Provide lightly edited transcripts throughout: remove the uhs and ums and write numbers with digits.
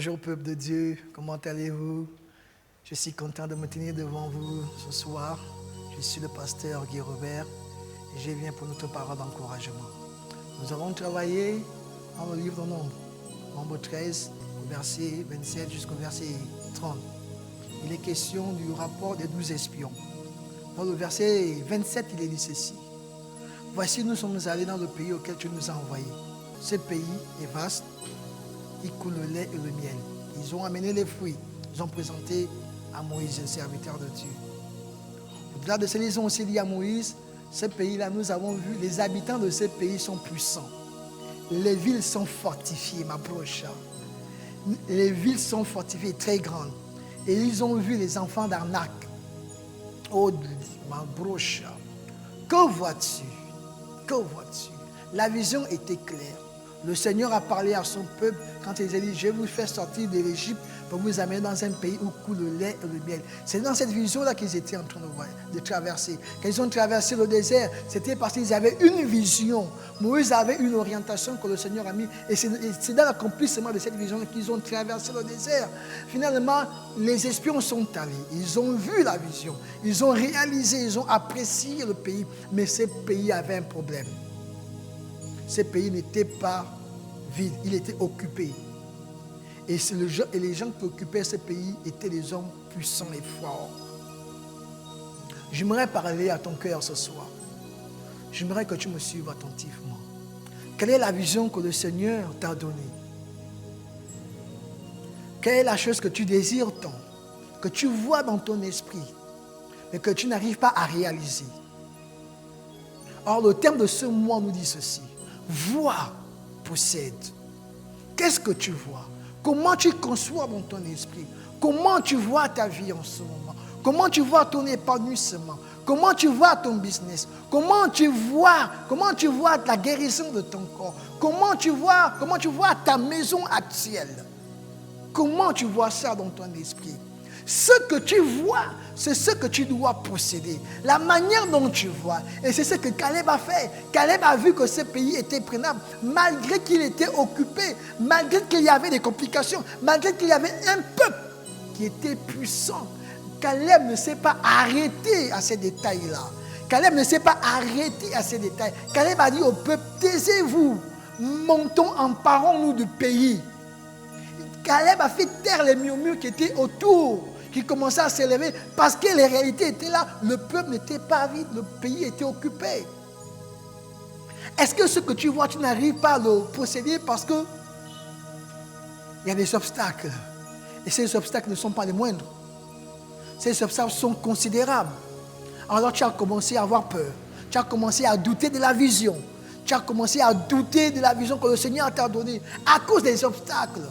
Bonjour peuple de Dieu, comment allez-vous? Je suis content de me tenir devant vous ce soir. Je suis le pasteur Guy Robert et je viens pour notre parole d'encouragement. Nous avons travaillé dans le livre de Nombre 13, au verset 27 jusqu'au verset 30. Il est question du rapport des 12 espions. Dans le verset 27, il est dit ceci. Voici, nous sommes allés dans le pays auquel tu nous as envoyés. Ce pays est vaste, il coule le lait et le miel. Ils ont amené les fruits. Ils ont présenté à Moïse, le serviteur de Dieu. Au-delà de cela, ils ont aussi dit à Moïse, ce pays-là, nous avons vu, les habitants de ce pays sont puissants. Les villes sont fortifiées, ma broche. Les villes sont fortifiées, très grandes. Et ils ont vu les enfants d'Arnak. Oh, ma broche. Que vois-tu? Que vois-tu? La vision était claire. Le Seigneur a parlé à son peuple quand il a dit, je vais vous faire sortir de l'Égypte pour vous amener dans un pays où coule le lait et le miel. C'est dans cette vision-là qu'ils étaient en train de traverser. Quand ils ont traversé le désert, c'était parce qu'ils avaient une vision. Moïse avait une orientation que le Seigneur a mis. Et c'est dans l'accomplissement de cette vision qu'ils ont traversé le désert. Finalement, les espions sont allés. Ils ont vu la vision. Ils ont réalisé, ils ont apprécié le pays. Mais ce pays avait un problème. Ce pays n'était pas vide, il était occupé. Et les gens qui occupaient ce pays étaient des hommes puissants et forts. J'aimerais parler à ton cœur ce soir. J'aimerais que tu me suives attentivement. Quelle est la vision que le Seigneur t'a donnée? Quelle est la chose que tu désires tant, que tu vois dans ton esprit, mais que tu n'arrives pas à réaliser? Or, le terme de ce mois nous dit ceci. Vois, possède. Qu'est-ce que tu vois? Comment tu conçois dans ton esprit? Comment tu vois ta vie en ce moment? Comment tu vois ton épanouissement? Comment tu vois ton business? Comment tu vois la guérison de ton corps? Comment tu vois ta maison actuelle? Comment tu vois ça dans ton esprit? Ce que tu vois, c'est ce que tu dois posséder. La manière dont tu vois. Et c'est ce que Caleb a fait. Caleb a vu que ce pays était prenable. Malgré qu'il était occupé, malgré qu'il y avait des complications, malgré qu'il y avait un peuple qui était puissant. Caleb ne s'est pas arrêté à ces détails-là. Caleb ne s'est pas arrêté à ces détails. Caleb a dit au peuple, taisez-vous, montons, emparons-nous du pays. Caleb a fait taire les murmures qui étaient autour, qui commençaient à s'élever parce que les réalités étaient là. Le peuple n'était pas vide, le pays était occupé. Est-ce que ce que tu vois, tu n'arrives pas à le posséder parce que il y a des obstacles? Et ces obstacles ne sont pas les moindres. Ces obstacles sont considérables. Alors tu as commencé à avoir peur. Tu as commencé à douter de la vision. Tu as commencé à douter de la vision que le Seigneur t'a donnée à cause des obstacles.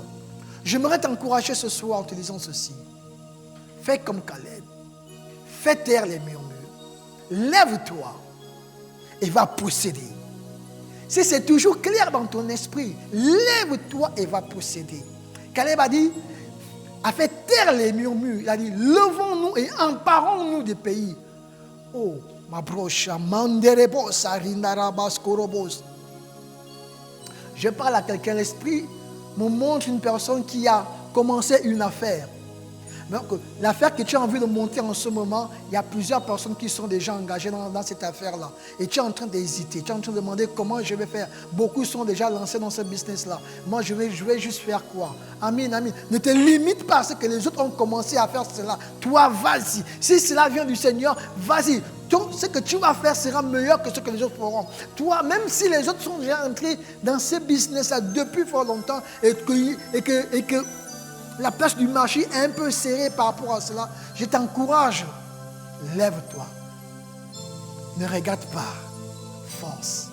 J'aimerais t'encourager ce soir en te disant ceci. Fais comme Caleb. Fais taire les murmures. Lève-toi et va posséder. Si c'est toujours clair dans ton esprit, lève-toi et va posséder. Caleb a fait taire les murmures. Il a dit, levons-nous et emparons-nous des pays. Oh, ma broche, manderebos, arindarabas, korobos. Je parle à quelqu'un, l'esprit me montre une personne qui a commencé une affaire. Donc, l'affaire que tu as envie de monter en ce moment, il y a plusieurs personnes qui sont déjà engagées dans cette affaire-là. Et tu es en train d'hésiter, tu es en train de demander comment je vais faire. Beaucoup sont déjà lancés dans ce business-là. Moi, je vais juste faire quoi? Amen, amen. Ne te limite pas à ce que les autres ont commencé à faire cela. Toi, vas-y. Si cela vient du Seigneur, vas-y. Ce que tu vas faire sera meilleur que ce que les autres feront. Toi, même si les autres sont déjà entrés dans ce business-là depuis fort longtemps et que la place du marché est un peu serrée par rapport à cela, je t'encourage. Lève-toi. Ne regarde pas. Fonce.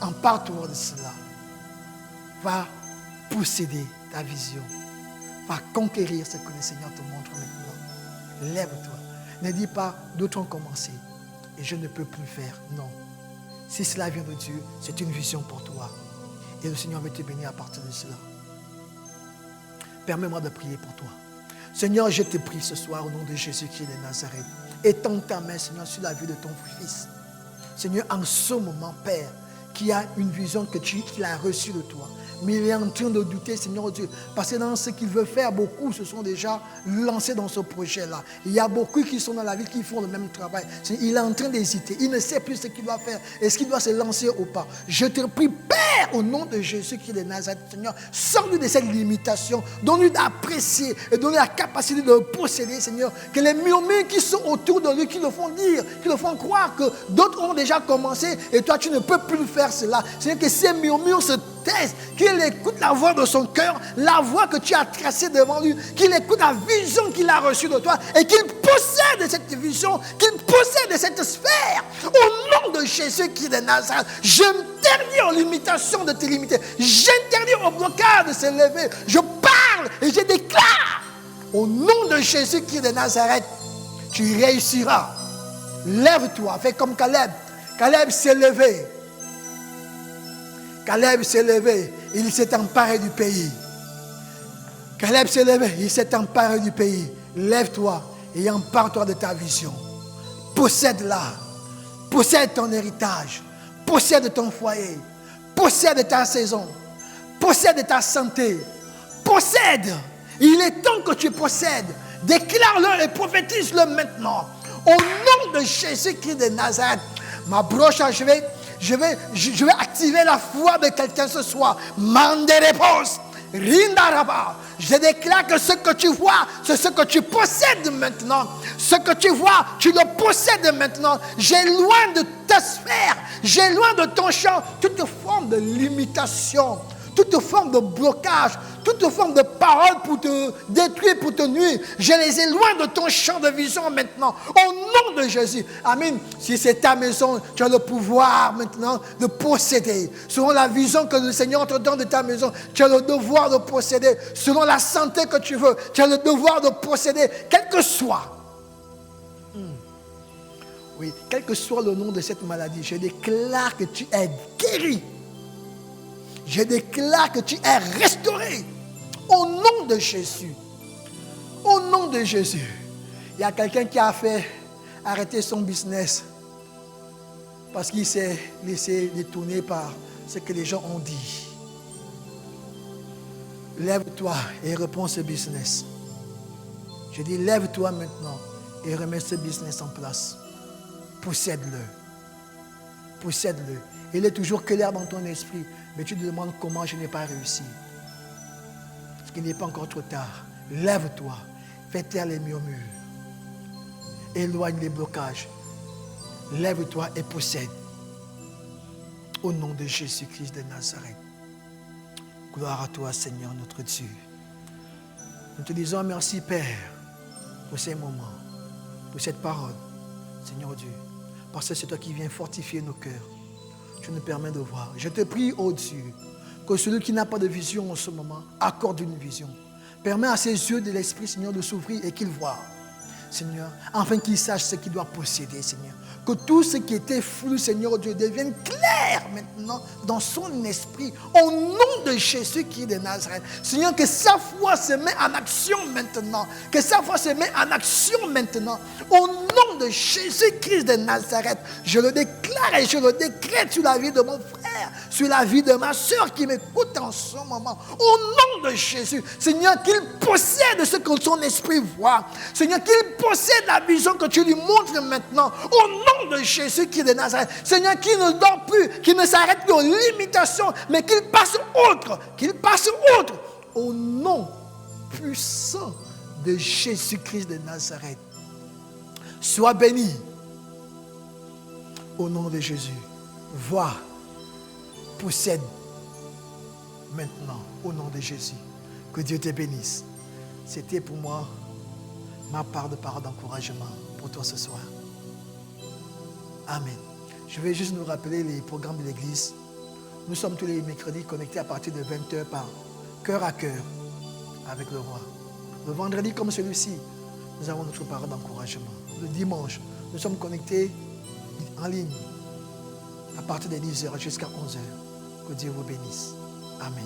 Empare-toi de cela. Va posséder ta vision. Va conquérir ce que le Seigneur te montre maintenant. Lève-toi. Ne dis pas, d'autres ont commencé et je ne peux plus faire. Non. Si cela vient de Dieu, c'est une vision pour toi. Et le Seigneur veut te bénir à partir de cela. Permets-moi de prier pour toi. Seigneur, je te prie ce soir au nom de Jésus-Christ de Nazareth. Étends ta main, Seigneur, sur la vie de ton fils. Seigneur, en ce moment, Père, qui a une vision qu'il a reçue de toi. mais il est en train de douter, Seigneur Dieu. Parce que dans ce qu'il veut faire, beaucoup se sont déjà lancés dans ce projet-là. Il y a beaucoup qui sont dans la ville qui font le même travail. Il est en train d'hésiter. Il ne sait plus ce qu'il doit faire. Est-ce qu'il doit se lancer ou pas? Je te prie, Père, au nom de Jésus qui est de Nazareth, Seigneur, sors-nous de cette limitation. Donne-lui d'apprécier et donne-lui la capacité de posséder, Seigneur. Que les murmures qui sont autour de lui, qui le font dire, qui le font croire que d'autres ont déjà commencé et toi tu ne peux plus faire cela. Seigneur, que ces murmures se taisent, qu'il écoute la voix de son cœur, la voix que tu as tracée devant lui, qu'il écoute la vision qu'il a reçue de toi et qu'il possède cette vision, qu'il possède cette sphère. Au nom de Jésus qui est de Nazareth, je m'interdis aux limitations de te limiter. J'interdis au blocage de se lever. Je parle et je déclare au nom de Jésus qui est de Nazareth, tu réussiras. Lève-toi, fais comme Caleb. Caleb s'est levé. Caleb s'est levé, il s'est emparé du pays. Caleb s'est levé, il s'est emparé du pays. Lève-toi et empare-toi de ta vision. Possède-la. Possède ton héritage. Possède ton foyer. Possède ta saison. Possède ta santé. Possède. Il est temps que tu possèdes. Déclare-le et prophétise-le maintenant. Au nom de Jésus-Christ de Nazareth, ma broche, je vais activer la foi de quelqu'un ce soir. Mande réponse. Rindaraba. Je déclare que ce que tu vois, c'est ce que tu possèdes maintenant. Ce que tu vois, tu le possèdes maintenant. J'éloigne de ta sphère, j'éloigne de ton champ toute forme de limitation, toute forme de blocage, toute forme de parole pour te détruire, pour te nuire. Je les éloigne de ton champ de vision maintenant. Au nom de Jésus. Amen. Si c'est ta maison, tu as le pouvoir maintenant de posséder. Selon la vision que le Seigneur te donne de ta maison, tu as le devoir de posséder. Selon la santé que tu veux, tu as le devoir de posséder, quel que soit. Oui, quel que soit le nom de cette maladie, je déclare que tu es guéri. Je déclare que tu es restauré. Au nom de Jésus. Au nom de Jésus. Il y a quelqu'un qui a fait arrêter son business parce qu'il s'est laissé détourner par ce que les gens ont dit. Lève-toi et reprends ce business. Je dis lève-toi maintenant et remets ce business en place. Possède-le. Possède-le. Il est toujours clair dans ton esprit, mais tu te demandes comment je n'ai pas réussi. Parce qu'il n'est pas encore trop tard. Lève-toi, fais taire les murmures, éloigne les blocages. Lève-toi et possède. Au nom de Jésus-Christ de Nazareth. Gloire à toi, Seigneur, notre Dieu. Nous te disons merci, Père, pour ces moments, pour cette parole, Seigneur Dieu. Parce que c'est toi qui viens fortifier nos cœurs. Tu nous permets de voir. Je te prie, ô Dieu, que celui qui n'a pas de vision en ce moment accorde une vision. Permets à ses yeux de l'Esprit, Seigneur, de s'ouvrir et qu'il voie, Seigneur, afin qu'il sache ce qu'il doit posséder, Seigneur. Que tout ce qui était flou, Seigneur Dieu, devienne clair maintenant dans son esprit. Au nom de Jésus qui est de Nazareth. Seigneur, que sa foi se met en action maintenant. Que sa foi se met en action maintenant. Au nom de Jésus-Christ de Nazareth, je le déclare et je le décrète sur la vie de mon frère, sur la vie de ma soeur qui m'écoute en ce moment. Au nom de Jésus, Seigneur, qu'il possède ce que son esprit voit. Seigneur, qu'il possède la vision que tu lui montres maintenant. Au nom de Jésus qui est de Nazareth. Seigneur, qu'il ne dort plus, qu'il ne s'arrête plus aux limitations, mais qu'il passe autre. Qu'il passe autre. Au nom puissant de Jésus-Christ de Nazareth. Sois béni. Au nom de Jésus. Vois. Possède. Maintenant. Au nom de Jésus. Que Dieu te bénisse. C'était pour moi ma part de parole d'encouragement pour toi ce soir. Amen. Je vais juste nous rappeler les programmes de l'Église. Nous sommes tous les mercredis connectés à partir de 20h par cœur à cœur avec le roi. Le vendredi comme celui-ci, nous avons notre parole d'encouragement. Le dimanche, nous sommes connectés en ligne à partir de 10h jusqu'à 11h. Que Dieu vous bénisse. Amen.